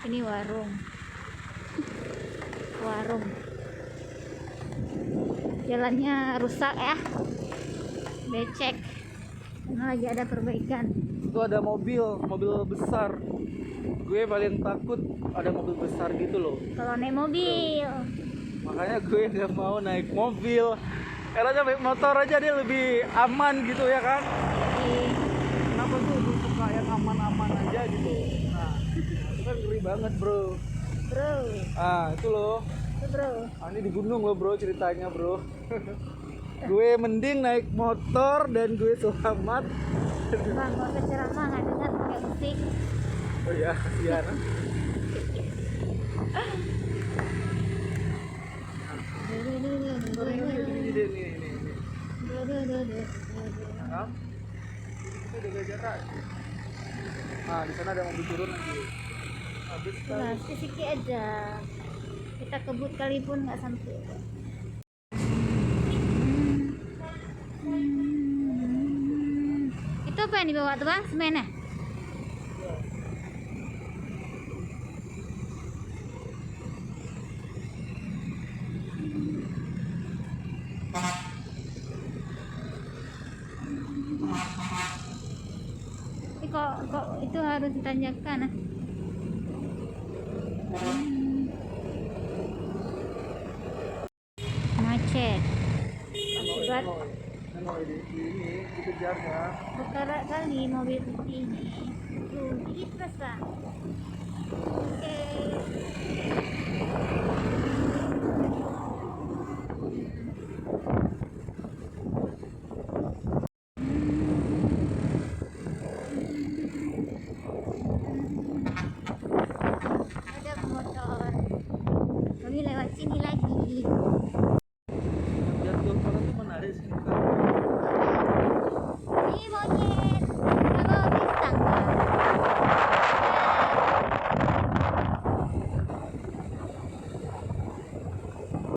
Ini warung. Jalannya rusak ya, becek karena lagi ada perbaikan. Itu ada mobil besar. Gue paling takut ada mobil besar gitu loh. Kalau naik mobil, Makanya gue nggak mau naik mobil. Karena naik motor aja dia lebih aman gitu ya kan. Kenapa tuh gue suka yang aman-aman aja gitu. Nah, itu kan ngeri banget bro. Itu loh. Ini di gunung loh bro ceritanya bro. Gue mending naik motor dan gue selamat. Bang, gak usah ceramah, nggak dengar pakai musik. Oh iya, kasihan. Kita udah jarak. Nah, di sana ada mobil turun lagi. Habis Nah, sedikit aja. Kita kebut kali pun nggak sampai. Itu apa yang dibawa tuh bang? Semen ya? Ini kok itu harus ditanyakan ah. Macet. Akibat ini dikejarnya. bergerak kali mobil ini. Tuh, dikit terus bang. Oke.